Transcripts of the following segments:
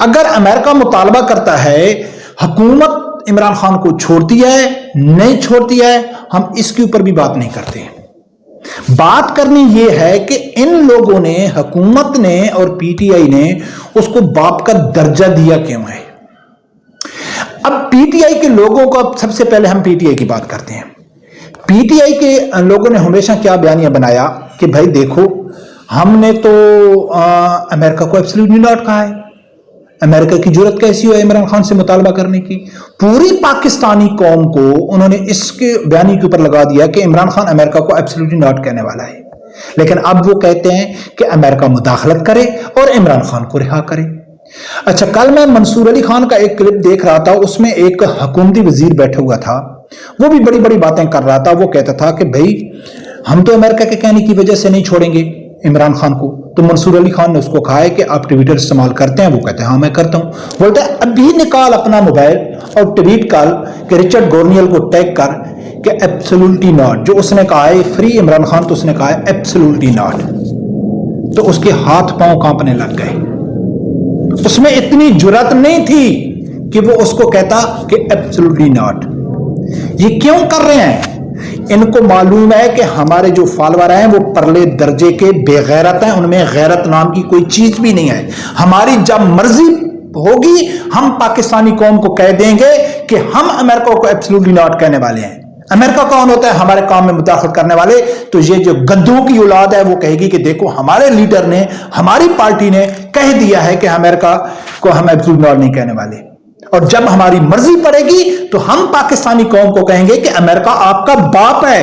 اگر امریکہ مطالبہ کرتا ہے حکومت عمران خان کو چھوڑتی ہے نہیں چھوڑتی ہے، ہم اس کے اوپر بھی بات نہیں کرتے. بات کرنی یہ ہے کہ ان لوگوں نے، حکومت نے اور پی ٹی آئی نے اس کو باپ کا درجہ دیا کیوں ہے؟ اب پی ٹی آئی کے لوگوں کو، سب سے پہلے ہم پی ٹی آئی کی بات کرتے ہیں. پی ٹی آئی کے لوگوں نے ہمیشہ کیا بیانیہ بنایا کہ بھائی دیکھو، ہم نے تو امریکہ کو ایبسلیوٹلی ناٹ کہا ہے. امریکہ کی جرت کیسی ہو عمران خان سے مطالبہ کرنے کی؟ پوری پاکستانی قوم کو انہوں نے اس کے بیانی کے اوپر لگا دیا کہ عمران خان امریکہ کو ایبسلیوٹلی ناٹ کہنے والا ہے. لیکن اب وہ کہتے ہیں کہ امریکہ مداخلت کرے اور عمران خان کو رہا کرے. اچھا، کل میں منصور علی خان کا ایک کلپ دیکھ رہا تھا، اس میں ایک حکومتی وزیر بیٹھا ہوا تھا، وہ بھی بڑی بڑی باتیں کر رہا تھا. وہ کہتا تھا کہ بھائی ہم تو امریکہ کے کہنے کی وجہ سے نہیں چھوڑیں گے عمران خان کو. تو منصور علی خان نے اس کو کہا ہے کہ آپ ٹویٹر استعمال کرتے ہیں؟ وہ کہتے ہیں ہاں میں کرتا ہوں. بولتا ہے ابھی نکال اپنا موبائل اور ٹویٹ کر کہ رچرڈ گورنیل کو ٹیگ کر کہ ایبسلیوٹلی ناٹ. جو اس نے کہا ہے فری عمران خان، تو اس نے کہا ہے ایبسلیوٹلی ناٹ. تو اس کے ہاتھ پاؤں کانپنے لگ گئے. اس میں اتنی جرات نہیں تھی کہ وہ اس کو کہتا کہ ایبسلیوٹلی ناٹ. یہ کیوں کر رہے ہیں؟ ان کو معلوم ہے کہ ہمارے جو فالوور ہیں وہ پرلے درجے کے بے غیرت ہیں، ان میں غیرت نام کی کوئی چیز بھی نہیں ہے. ہماری جب مرضی ہوگی ہم پاکستانی قوم کو کہہ دیں گے کہ ہم امریکہ کو ایبسلیوٹلی ناٹ کہنے والے ہیں. امریکہ کون ہوتا ہے ہمارے کام میں مداخلت کرنے والے؟ تو یہ جو گدھوں کی اولاد ہے وہ کہے گی کہ دیکھو ہمارے لیڈر نے، ہماری پارٹی نے کہہ دیا ہے کہ امریکہ کو ہم ایبسلیوٹلی ناٹ نہیں کہنے والے. اور جب ہماری مرضی پڑے گی تو ہم پاکستانی قوم کو کہیں گے کہ امریکہ آپ کا باپ ہے.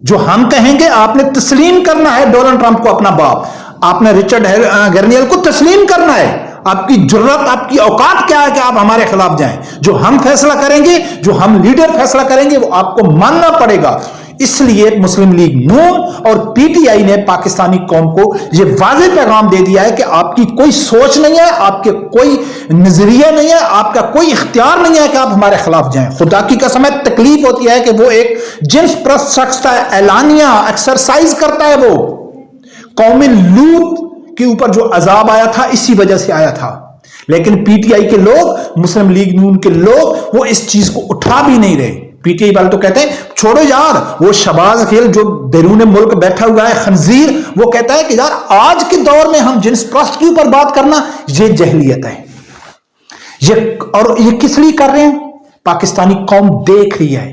جو ہم کہیں گے آپ نے تسلیم کرنا ہے ڈونلڈ ٹرمپ کو اپنا باپ. آپ نے رچرڈ گورنیل کو تسلیم کرنا ہے. آپ کی جرت، آپ کی اوقات کیا ہے کہ آپ ہمارے خلاف جائیں؟ جو ہم فیصلہ کریں گے، جو ہم لیڈر فیصلہ کریں گے، وہ آپ کو ماننا پڑے گا. اس لیے مسلم لیگ نون اور پی ٹی آئی نے پاکستانی قوم کو یہ واضح پیغام دے دیا ہے کہ آپ کی کوئی سوچ نہیں ہے، آپ کے کوئی نظریہ نہیں ہے، آپ کا کوئی اختیار نہیں ہے کہ آپ ہمارے خلاف جائیں. خدا کی قسم ہے، تکلیف ہوتی ہے کہ وہ ایک جنس پرست شخص کا اعلانیہ ایکسرسائز کرتا ہے. وہ قوم لوط کے اوپر جو عذاب آیا تھا اسی وجہ سے آیا تھا. لیکن پی ٹی آئی کے لوگ، مسلم لیگ نون کے لوگ، وہ اس چیز کو اٹھا بھی نہیں رہے. پی ٹی آئی والے تو کہتے ہیں چھوڑو یار، وہ شہباز خیل جو بیرون ملک بیٹھا ہوا ہے خنزیر، وہ کہتا ہے کہ یار آج کے دور میں ہم جنس پرست کے اوپر بات کرنا یہ جہلیت ہے. اور یہ کس لیے کر رہے ہیں؟ پاکستانی قوم دیکھ رہی ہے،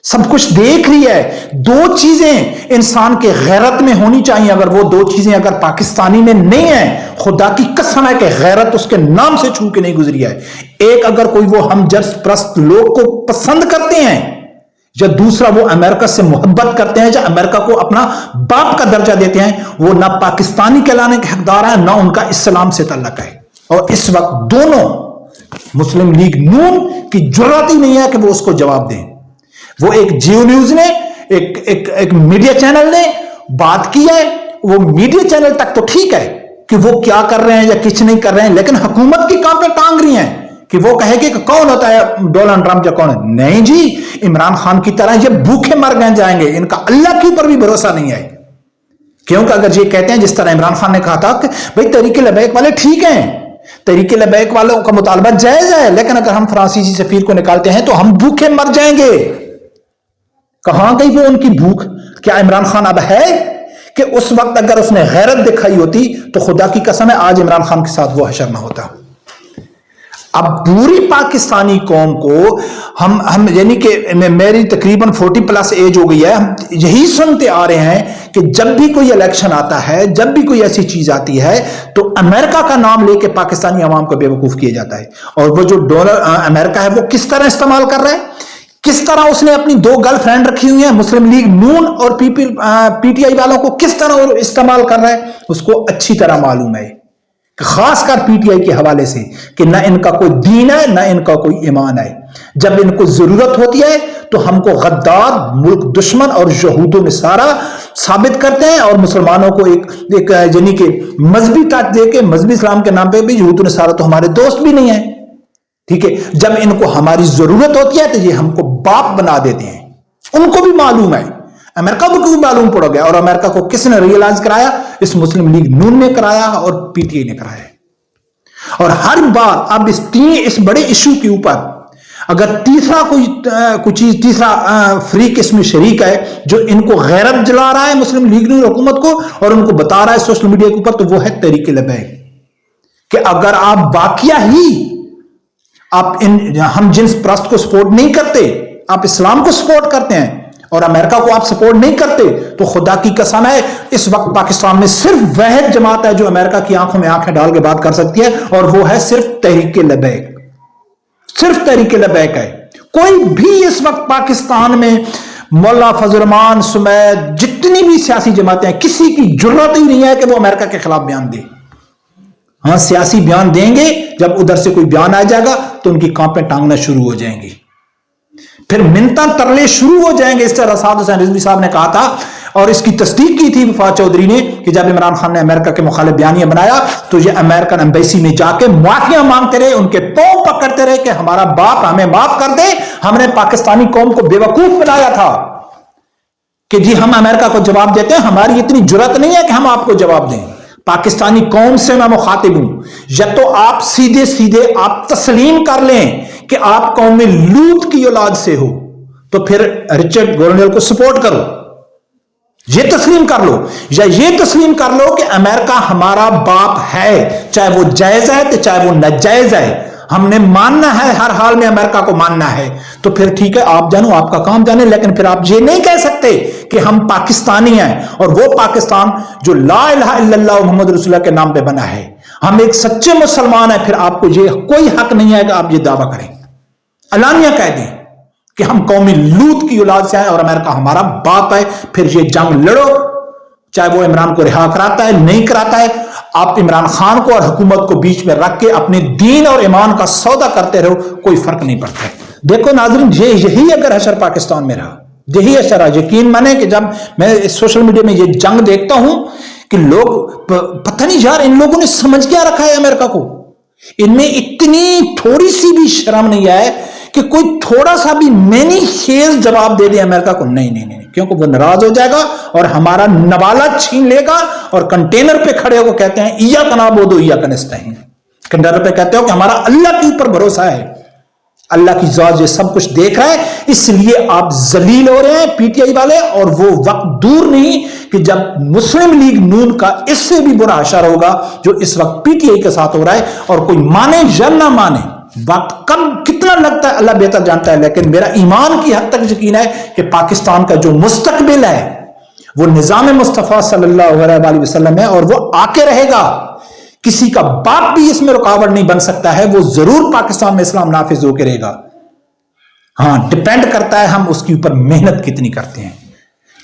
سب کچھ دیکھ رہی ہے. دو چیزیں انسان کے غیرت میں ہونی چاہیے، اگر وہ دو چیزیں اگر پاکستانی میں نہیں ہیں، خدا کی قسم ہے کہ غیرت اس کے نام سے چھو کے نہیں گزری ہے. ایک، اگر کوئی وہ ہم جنس پرست لوگ کو پسند کرتے ہیں، یا دوسرا وہ امریکہ سے محبت کرتے ہیں، یا امریکہ کو اپنا باپ کا درجہ دیتے ہیں، وہ نہ پاکستانی کہلانے کے حقدار ہیں، نہ ان کا اسلام سے تعلق ہے. اور اس وقت دونوں مسلم لیگ نون کی جرات ہی نہیں ہے کہ وہ اس کو جواب دیں. وہ ایک جیو نیوز نے، ایک میڈیا چینل نے بات کی ہے. وہ میڈیا چینل تک تو ٹھیک ہے کہ وہ کیا کر رہے ہیں یا کچھ نہیں کر رہے ہیں، لیکن حکومت کی کام پہ ٹانگ رہی ہیں کہ وہ کہے گی کہ کون ہوتا ہے ڈونلڈ ٹرمپ یا کون ہے. نہیں جی، عمران خان کی طرح یہ بھوکے مر گئے جائیں گے. ان کا اللہ کے اوپر بھی بھروسہ نہیں ہے. کیونکہ اگر یہ کہتے ہیں جس طرح عمران خان نے کہا تھا کہ بھائی تحریک لبیک والے ٹھیک ہیں، تحریک لبیک والوں کا مطالبہ جائز ہے، لیکن اگر ہم فرانسیسی سفیر کو نکالتے ہیں تو ہم بھوکے مر جائیں گے. کہاں گئی وہ ان کی بھوک؟ کیا عمران خان اب ہے کہ اس وقت اگر اس نے غیرت دکھائی ہوتی تو خدا کی قسم ہے آج عمران خان کے ساتھ وہ حشر نہ ہوتا. اب پوری پاکستانی قوم کو ہم یعنی کہ میری تقریباً 40+ ایج ہو گئی ہے، ہم یہی سنتے آ رہے ہیں کہ جب بھی کوئی الیکشن آتا ہے، جب بھی کوئی ایسی چیز آتی ہے تو امریکہ کا نام لے کے پاکستانی عوام کو بے وقوف کیا جاتا ہے. اور وہ جو ڈالر امریکہ ہے وہ کس طرح استعمال کر رہا ہے، کس طرح اس نے اپنی 2 گرل فرینڈ رکھی ہوئی ہیں. مسلم لیگ نون اور پی ٹی آئی والوں کو کس طرح استعمال کر رہا ہے اس کو اچھی طرح معلوم ہے، خاص کر پی ٹی آئی کے حوالے سے، کہ نہ ان کا کوئی دین ہے نہ ان کا کوئی ایمان ہے. جب ان کو ضرورت ہوتی ہے تو ہم کو غدار، ملک دشمن اور یہود و نصارہ ثابت کرتے ہیں، اور مسلمانوں کو ایک یعنی کہ مذہبی ٹچ دے کے، مذہبی اسلام کے نام پہ بھی یہود و نصارہ تو ہمارے دوست بھی نہیں ہیں. ٹھیک ہے، جب ان کو ہماری ضرورت ہوتی ہے تو یہ ہم کو باپ بنا دیتے ہیں. ان کو بھی معلوم ہے، امریکہ کو بھی معلوم پڑ گیا. اور امریکہ کو کس نے ریئلائز کرایا؟ اس مسلم لیگ نون نے کرایا اور پی ٹی آئی نے کرایا. اور ہر بار اب اس بڑے ایشو کے اوپر اگر تیسرا کوئی چیز، تیسرا فریق اس میں شریک ہے جو ان کو غیرت جلا رہا ہے مسلم لیگ نون حکومت کو اور ان کو بتا رہا ہے سوشل میڈیا کے اوپر، تو وہ ہے تحریک لبیک، کہ اگر آپ باقیہ ہی ہم جنس پرست کو سپورٹ نہیں کرتے، آپ اسلام کو سپورٹ کرتے ہیں اور امریکہ کو آپ سپورٹ نہیں کرتے، تو خدا کی قسم ہے اس وقت پاکستان میں صرف واحد جماعت ہے جو امریکہ کی آنکھوں میں آنکھیں ڈال کے بات کر سکتی ہے، اور وہ ہے صرف تحریک لبیک، صرف تحریک لبیک ہے۔ کوئی بھی اس وقت پاکستان میں مولا فضل الرحمان سمیت جتنی بھی سیاسی جماعتیں ہیں، کسی کی جرات ہی نہیں ہے کہ وہ امریکہ کے خلاف بیان دے۔ ہاں سیاسی بیان دیں گے، جب ادھر سے کوئی بیان آ جائے گا تو ان کی کانپیں ٹانگنا شروع ہو جائیں گی، پھر منتاں ترلے شروع ہو جائیں گے۔ اس طرح اسد حسین رضوی صاحب نے کہا تھا اور اس کی تصدیق کی تھی وفات چودھری نے کہ جب عمران خان نے امریکہ کے مخالف بیانیہ بنایا تو یہ امریکن ایمبیسی میں جا کے معافیاں مانگتے رہے، ان کے پاؤں پکڑتے رہے کہ ہمارا باپ ہمیں معاف کر دے، ہم نے پاکستانی قوم کو بے وقوف بنایا تھا کہ جی ہم امریکہ کو جواب دیتے ہیں، ہماری اتنی جرات نہیں ہے کہ ہم آپ کو جواب دیں۔ پاکستانی قوم سے میں مخاطب ہوں، یا تو آپ سیدھے سیدھے آپ تسلیم کر لیں کہ آپ قوم لوط کی اولاد سے ہو، تو پھر رچرڈ گورنل کو سپورٹ کرو، یہ تسلیم کر لو، یا یہ تسلیم کر لو کہ امریکہ ہمارا باپ ہے، چاہے وہ جائز ہے تو چاہے وہ ناجائز ہے، ہم نے ماننا ہے، ہر حال میں امریکہ کو ماننا ہے، تو پھر ٹھیک ہے آپ جانو، آپ کا کام جانے، لیکن پھر آپ یہ نہیں کہہ سکتے کہ ہم پاکستانی ہیں اور وہ پاکستان جو لا الہ الا اللہ محمد رسول اللہ کے نام پہ بنا ہے، ہم ایک سچے مسلمان ہیں، پھر آپ کو یہ کوئی حق نہیں ہے کہ آپ یہ دعویٰ کریں، اعلانیہ کہہ دیں کہ ہم قوم لوط کی اولاد سے ہیں اور امریکہ ہمارا باپ ہے۔ پھر یہ جنگ لڑو، چاہے وہ عمران کو رہا کراتا ہے نہیں کراتا ہے، آپ عمران خان کو اور حکومت کو بیچ میں رکھ کے اپنے دین اور ایمان کا سودا کرتے رہو، کوئی فرق نہیں پڑتا ہے۔ دیکھو ناظرین، یہی اگر حشر پاکستان میں رہا، یہی حشر ہے، یقین مانے کہ جب میں سوشل میڈیا میں یہ جنگ دیکھتا ہوں کہ لوگ پتہ نہیں یار ان لوگوں نے سمجھ کیا رکھا ہے امریکہ کو، ان میں اتنی تھوڑی سی بھی شرم نہیں ہے کہ کوئی تھوڑا سا بھی مینی خیز جواب دے دے امریکہ کو، نہیں، کیونکہ وہ ناراض ہو جائے گا اور ہمارا نوالا چھین لے گا، اور کنٹینر پہ کھڑے ہو کہتے ہیں ایاک نعبد و ایاک نستعین، کنٹینر پہ کہتے ہو کہ ہمارا اللہ کے اوپر بھروسہ ہے، اللہ کی ذات یہ سب کچھ دیکھ رہا ہے، اس لیے آپ ذلیل ہو رہے ہیں پی ٹی آئی والے، اور وہ وقت دور نہیں کہ جب مسلم لیگ نون کا اس سے بھی برا حشر ہوگا جو اس وقت پی ٹی آئی کے ساتھ ہو رہا ہے، اور کوئی مانے یا نہ مانے، وقت کم کتنا لگتا ہے اللہ بہتر جانتا ہے، لیکن میرا ایمان کی حد تک یقین ہے کہ پاکستان کا جو مستقبل ہے وہ نظام مصطفیٰ صلی اللہ علیہ وسلم ہے، اور وہ آ کے رہے گا، کسی کا باپ بھی اس میں رکاوٹ نہیں بن سکتا ہے، وہ ضرور پاکستان میں اسلام نافذ ہو کے رہے گا۔ ہاں ڈیپینڈ کرتا ہے ہم اس کے اوپر محنت کتنی کرتے ہیں،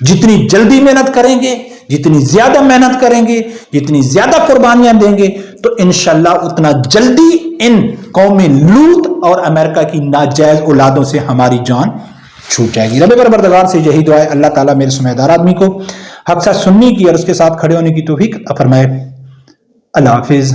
جتنی جلدی محنت کریں گے، جتنی زیادہ محنت کریں گے، جتنی زیادہ قربانیاں دیں گے، تو انشاءاللہ اتنا جلدی ان قوم لوط اور امریکہ کی ناجائز اولادوں سے ہماری جان چھوٹ جائے گی۔ رب پروردگار سے یہی دعا ہے، اللہ تعالیٰ میرے سمجھدار آدمی کو حق سچ سننے کی اور اس کے ساتھ کھڑے ہونے کی توفیق عطا فرمائے۔ اللہ حافظ۔